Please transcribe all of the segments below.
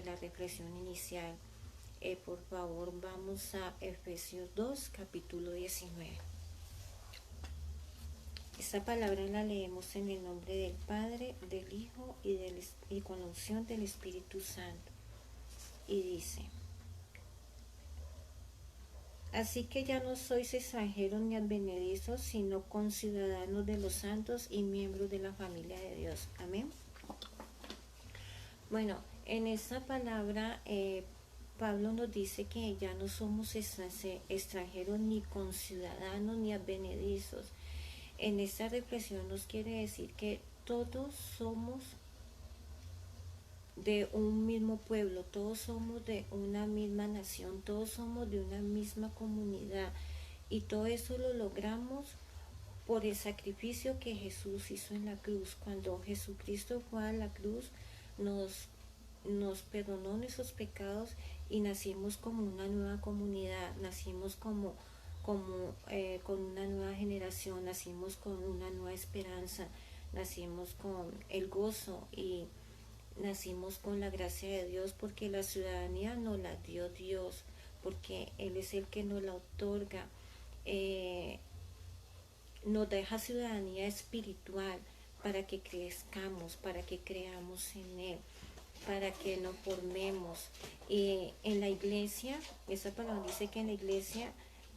la reflexión inicial. Por favor, vamos a Efesios 2, capítulo 19. Esta palabra la leemos en el nombre del Padre, del Hijo y con la unción del Espíritu Santo. Y dice: así que ya no sois extranjeros ni advenedizos, sino conciudadanos de los santos y miembros de la familia de Dios. Amén. Bueno, en esta palabra Pablo nos dice que ya no somos extranjeros ni conciudadanos ni advenedizos. En esta reflexión nos quiere decir que todos somos de un mismo pueblo, todos somos de una misma nación, todos somos de una misma comunidad, y todo eso lo logramos por el sacrificio que Jesús hizo en la cruz. Cuando Jesucristo fue a la cruz, nos perdonó nuestros pecados y nacimos como una nueva comunidad, nacimos con una nueva generación, nacimos con una nueva esperanza, nacimos con el gozo y nacimos con la gracia de Dios, porque la ciudadanía nos la dio Dios, porque Él es el que nos la otorga. Nos deja ciudadanía espiritual para que crezcamos, para que creamos en Él, para que nos formemos. En la iglesia, esa palabra dice que en la iglesia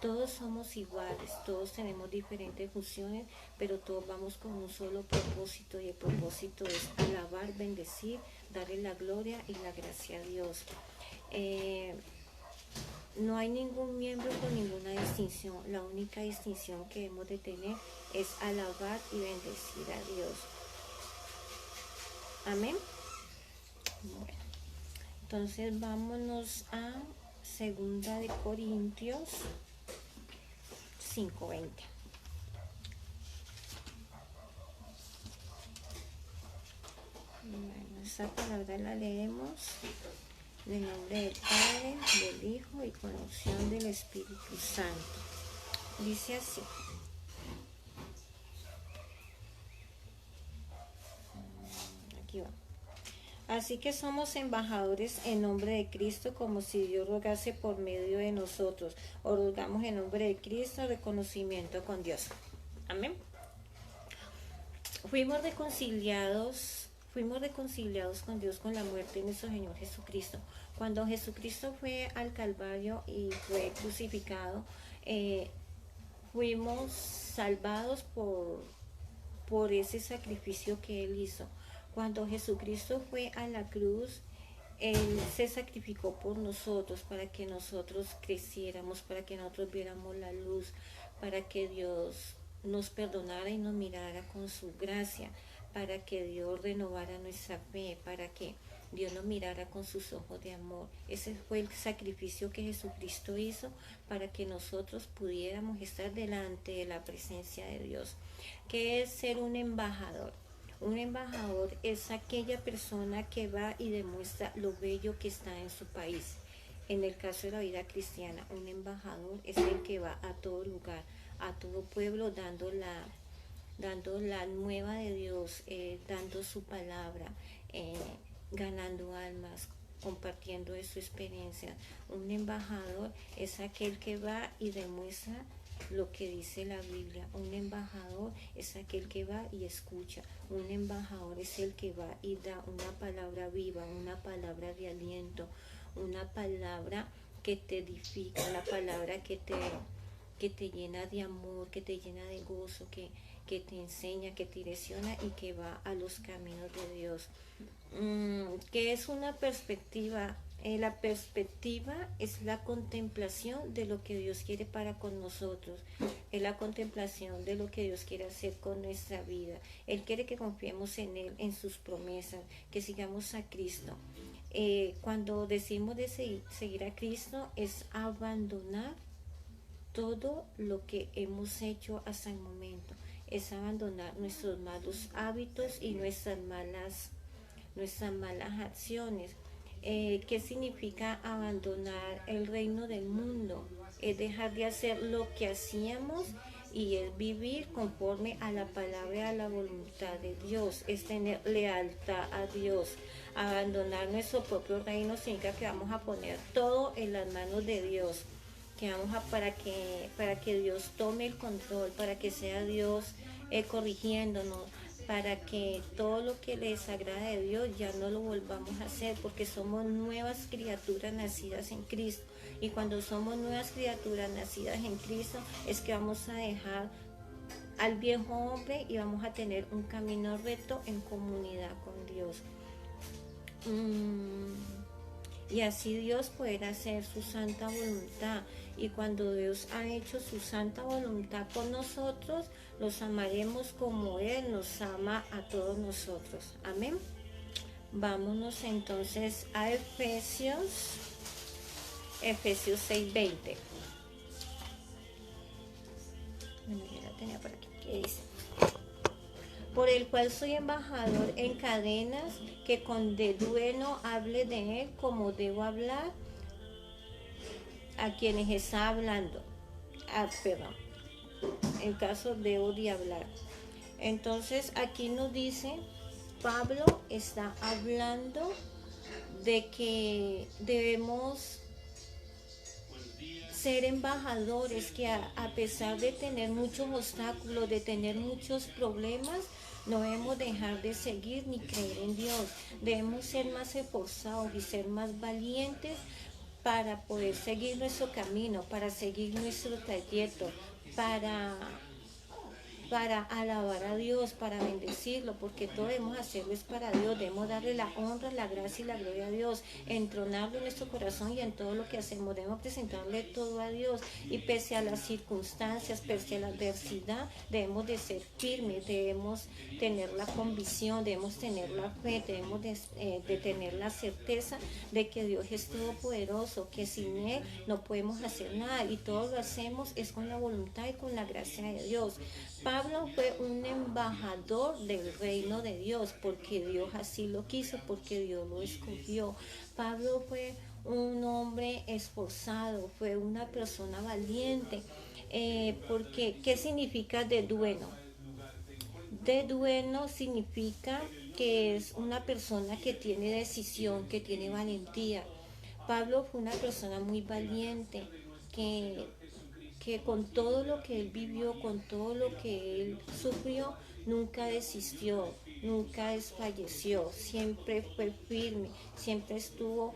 todos somos iguales, todos tenemos diferentes funciones, pero todos vamos con un solo propósito, y el propósito es alabar, bendecir, darle la gloria y la gracia a Dios. No hay ningún miembro con ninguna distinción. La única distinción que hemos de tener es alabar y bendecir a Dios. Amén. Bueno, entonces vámonos a 2 Corintios 5:20. Bueno, esta palabra la leemos en el nombre del Padre, del Hijo y con la unción del Espíritu Santo. Dice así: aquí va. Así que somos embajadores en nombre de Cristo, como si Dios rogase por medio de nosotros. O rogamos en nombre de Cristo reconocimiento con Dios. Amén. Fuimos reconciliados con Dios con la muerte de nuestro Señor Jesucristo. Cuando Jesucristo fue al Calvario y fue crucificado, fuimos salvados por ese sacrificio que Él hizo. Cuando Jesucristo fue a la cruz, Él se sacrificó por nosotros, para que nosotros creciéramos, para que nosotros viéramos la luz, para que Dios nos perdonara y nos mirara con su gracia, para que Dios renovara nuestra fe, para que Dios nos mirara con sus ojos de amor. Ese fue el sacrificio que Jesucristo hizo para que nosotros pudiéramos estar delante de la presencia de Dios. ¿Qué es ser un embajador? Un embajador es aquella persona que va y demuestra lo bello que está en su país. En el caso de la vida cristiana, un embajador es el que va a todo lugar, a todo pueblo, dando la nueva de Dios, dando su palabra, ganando almas, compartiendo de su experiencia. Un embajador es aquel que va y demuestra lo que dice la Biblia. Un embajador es aquel que va y escucha. Un embajador es el que va y da una palabra viva, una palabra de aliento, una palabra que te edifica, una palabra que te llena de amor, que te llena de gozo, que te enseña, que te direcciona y que va a los caminos de Dios. ¿Qué es una perspectiva? La perspectiva es la contemplación de lo que Dios quiere para con nosotros, es la contemplación de lo que Dios quiere hacer con nuestra vida. Él quiere que confiemos en Él, en sus promesas, que sigamos a Cristo. Cuando decimos de seguir a Cristo, es abandonar todo lo que hemos hecho hasta el momento, es abandonar nuestros malos hábitos y nuestras malas acciones. ¿Qué significa abandonar el reino del mundo? Es dejar de hacer lo que hacíamos y es vivir conforme a la palabra y a la voluntad de Dios, es tener lealtad a Dios. Abandonar nuestro propio reino significa que vamos a poner todo en las manos de Dios, que vamos a para que Dios tome el control, para que sea Dios corrigiéndonos, para que todo lo que le desagrada de Dios ya no lo volvamos a hacer, porque somos nuevas criaturas nacidas en Cristo. Y cuando somos nuevas criaturas nacidas en Cristo, es que vamos a dejar al viejo hombre y vamos a tener un camino recto en comunidad con Dios. Y así Dios podrá hacer su santa voluntad. Y cuando Dios ha hecho su santa voluntad con nosotros, los amaremos como Él nos ama a todos nosotros. Amén. Vámonos entonces a Efesios 6:20. Bueno, ya la tenía por aquí. ¿Qué dice? Por el cual soy embajador en cadenas, que con denuedo hable de Él como debo hablar a quienes está hablando. Perdón, en caso debo de hablar. Entonces aquí nos dice, Pablo está hablando de que debemos ser embajadores, que a pesar de tener muchos obstáculos, de tener muchos problemas, no debemos dejar de seguir ni creer en Dios. Debemos ser más esforzados y ser más valientes para poder seguir nuestro camino, para seguir nuestro trayecto, para alabar a Dios, para bendecirlo, porque todo debemos hacerlo es para Dios, debemos darle la honra, la gracia y la gloria a Dios, entronarlo en nuestro corazón y en todo lo que hacemos, debemos presentarle todo a Dios, y pese a las circunstancias, pese a la adversidad, debemos de ser firmes, debemos tener la convicción, debemos tener la fe, debemos de tener la certeza de que Dios es todopoderoso, que sin Él no podemos hacer nada, y todo lo hacemos es con la voluntad y con la gracia de Dios. Pablo fue un embajador del reino de Dios, porque Dios así lo quiso, porque Dios lo escogió. Pablo fue un hombre esforzado, fue una persona valiente, porque ¿qué significa denuedo? Denuedo significa que es una persona que tiene decisión, que tiene valentía. Pablo fue una persona muy valiente, que con todo lo que él vivió, con todo lo que él sufrió, nunca desistió, nunca desfalleció, siempre fue firme, siempre estuvo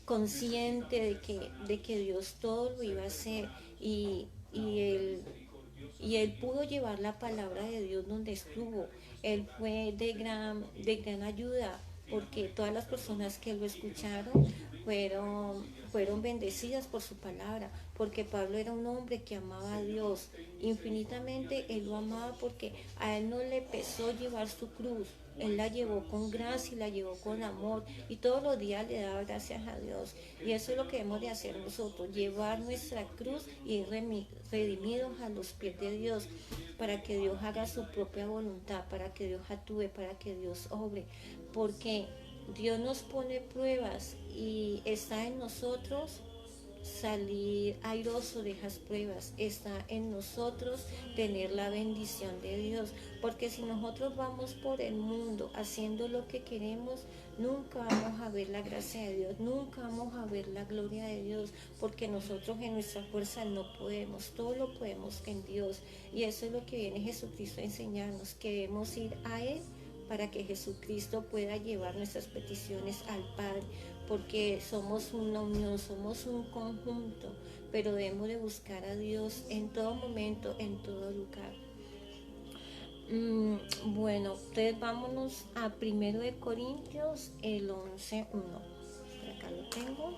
consciente de que Dios todo lo iba a hacer, y él pudo llevar la palabra de Dios donde estuvo. Él fue de gran ayuda, porque todas las personas que lo escucharon fueron bendecidas por su palabra, porque Pablo era un hombre que amaba a Dios infinitamente. Él lo amaba porque a él no le pesó llevar su cruz, él la llevó con gracia y la llevó con amor, y todos los días le daba gracias a Dios. Y eso es lo que debemos de hacer nosotros, llevar nuestra cruz y ir redimidos a los pies de Dios, para que Dios haga su propia voluntad, para que Dios actúe, para que Dios obre, porque Dios nos pone pruebas y está en nosotros salir airoso de esas pruebas, está en nosotros tener la bendición de Dios, porque si nosotros vamos por el mundo haciendo lo que queremos, nunca vamos a ver la gracia de Dios, nunca vamos a ver la gloria de Dios, porque nosotros en nuestra fuerza no podemos, todo lo podemos en Dios. Y eso es lo que viene Jesucristo a enseñarnos, que debemos ir a Él para que Jesucristo pueda llevar nuestras peticiones al Padre, porque somos una unión, somos un conjunto, pero debemos de buscar a Dios en todo momento, en todo lugar. Bueno, entonces vámonos a 1 de Corintios, el 11:1. Por acá lo tengo.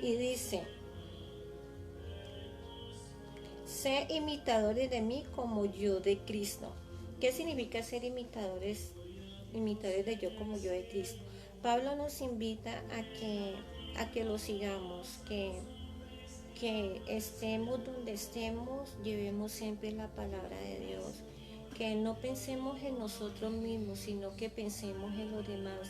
Y dice: sé imitadores de mí como yo de Cristo. ¿Qué significa ser imitadores de yo como yo de Cristo? Pablo nos invita a que lo sigamos, que estemos donde estemos, llevemos siempre la palabra de Dios, que no pensemos en nosotros mismos, sino que pensemos en los demás,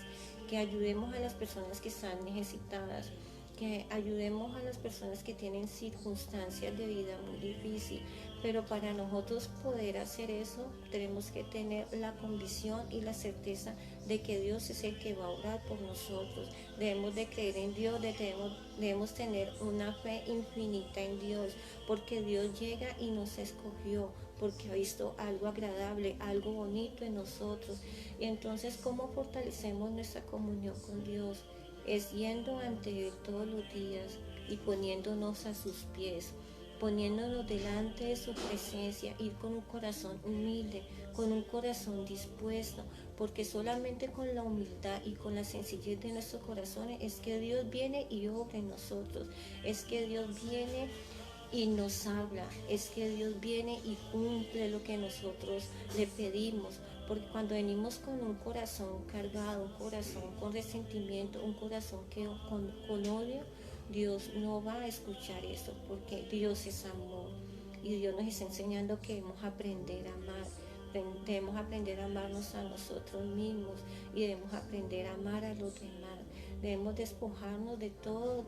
que ayudemos a las personas que están necesitadas, que ayudemos a las personas que tienen circunstancias de vida muy difíciles. Pero para nosotros poder hacer eso, tenemos que tener la convicción y la certeza de que Dios es el que va a orar por nosotros. Debemos de creer en Dios, debemos tener una fe infinita en Dios, porque Dios llega y nos escogió, porque ha visto algo agradable, algo bonito en nosotros. Y entonces, ¿cómo fortalecemos nuestra comunión con Dios? Es yendo ante Él todos los días y poniéndonos a sus pies, poniéndonos delante de su presencia, ir con un corazón humilde, con un corazón dispuesto, porque solamente con la humildad y con la sencillez de nuestros corazones es que Dios viene y obra en nosotros, es que Dios viene y nos habla, es que Dios viene y cumple lo que nosotros le pedimos, porque cuando venimos con un corazón cargado, un corazón con resentimiento, un corazón con odio, Dios no va a escuchar eso, porque Dios es amor y Dios nos está enseñando que debemos aprender a amar. Debemos aprender a amarnos a nosotros mismos y debemos aprender a amar a los demás. Debemos despojarnos de todo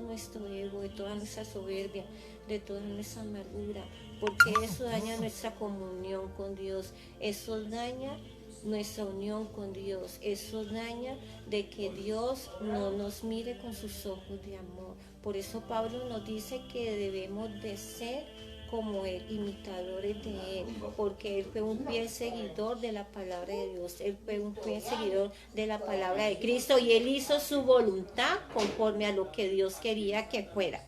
nuestro ego, de toda nuestra soberbia, de toda nuestra amargura, porque eso daña nuestra comunión con Dios, eso daña nuestra unión con Dios, eso daña de que Dios no nos mire con sus ojos de amor. Por eso Pablo nos dice que debemos de ser como Él, imitadores de Él, porque Él fue un fiel seguidor de la palabra de Dios, Él fue un fiel seguidor de la palabra de Cristo y Él hizo su voluntad conforme a lo que Dios quería que fuera.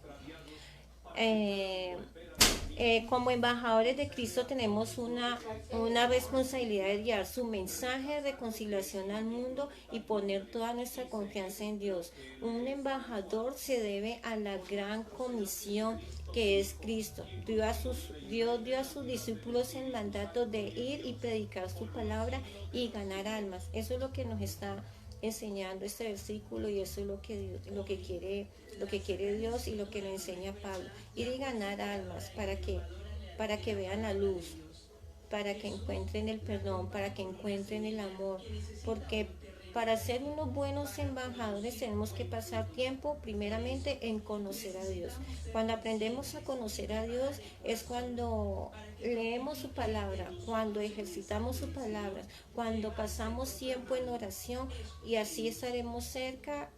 Como embajadores de Cristo tenemos una responsabilidad de guiar su mensaje de reconciliación al mundo y poner toda nuestra confianza en Dios. Un embajador se debe a la gran comisión que es Cristo. Dios dio a sus discípulos el mandato de ir y predicar su palabra y ganar almas. Eso es lo que nos está enseñando este versículo y eso es lo que quiere Dios y lo que le enseña Pablo, ir y ganar almas para que vean la luz, para que encuentren el perdón, para que encuentren el amor, porque para ser unos buenos embajadores tenemos que pasar tiempo primeramente en conocer a Dios. Cuando aprendemos a conocer a Dios es cuando leemos su palabra, cuando ejercitamos su palabra, cuando pasamos tiempo en oración y así estaremos cerca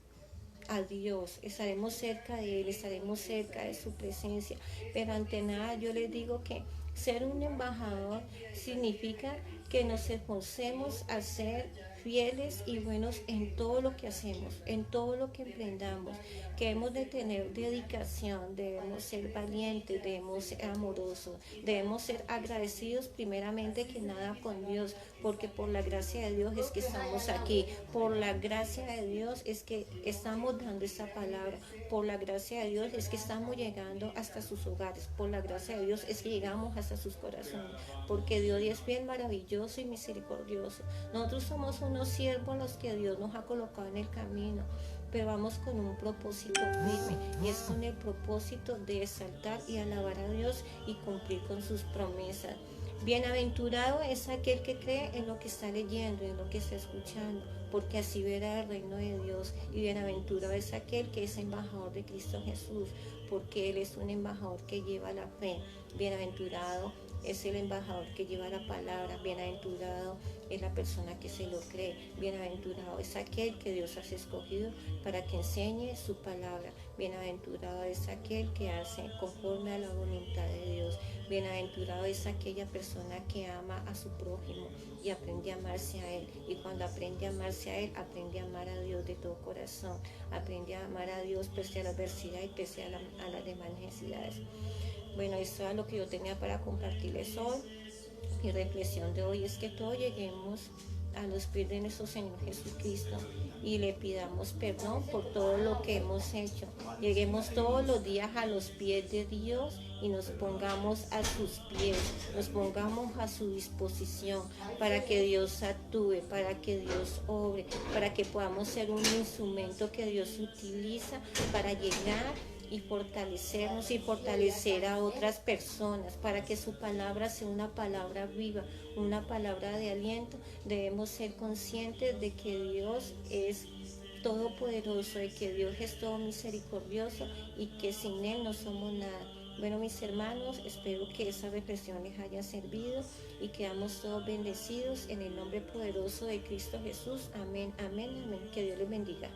a Dios, estaremos cerca de Él, estaremos cerca de su presencia. Pero ante nada yo les digo que ser un embajador significa que nos esforcemos a ser fieles y buenos en todo lo que hacemos, en todo lo que emprendamos, que hemos de tener dedicación, debemos ser valientes, debemos ser amorosos, debemos ser agradecidos primeramente que nada con Dios, porque por la gracia de Dios es que estamos aquí, por la gracia de Dios es que estamos dando esta palabra, por la gracia de Dios es que estamos llegando hasta sus hogares, por la gracia de Dios es que llegamos hasta sus corazones, porque Dios es bien maravilloso y misericordioso. Nosotros somos unos siervos los que Dios nos ha colocado en el camino, pero vamos con un propósito firme y es con el propósito de exaltar y alabar a Dios y cumplir con sus promesas. Bienaventurado es aquel que cree en lo que está leyendo, en lo que está escuchando, porque así verá el reino de Dios. Y bienaventurado es aquel que es embajador de Cristo Jesús, porque Él es un embajador que lleva la fe. Bienaventurado es el embajador que lleva la palabra, bienaventurado es la persona que se lo cree, bienaventurado es aquel que Dios ha escogido para que enseñe su palabra, bienaventurado es aquel que hace conforme a la voluntad de Dios, bienaventurado es aquella persona que ama a su prójimo y aprende a amarse a Él, y cuando aprende a amarse a Él, aprende a amar a Dios de todo corazón, aprende a amar a Dios pese a la adversidad y pese a las demás necesidades. Bueno, eso es lo que yo tenía para compartirles hoy. Mi reflexión de hoy es que todos lleguemos a los pies de nuestro Señor Jesucristo y le pidamos perdón por todo lo que hemos hecho. Lleguemos todos los días a los pies de Dios y nos pongamos a sus pies, nos pongamos a su disposición para que Dios actúe, para que Dios obre, para que podamos ser un instrumento que Dios utiliza para llegar y fortalecernos y fortalecer a otras personas para que su palabra sea una palabra viva, una palabra de aliento. Debemos ser conscientes de que Dios es todopoderoso, de que Dios es todo misericordioso y que sin Él no somos nada. Bueno, mis hermanos, espero que esa reflexión les haya servido y quedamos todos bendecidos en el nombre poderoso de Cristo Jesús. Amén, amén, amén. Que Dios les bendiga.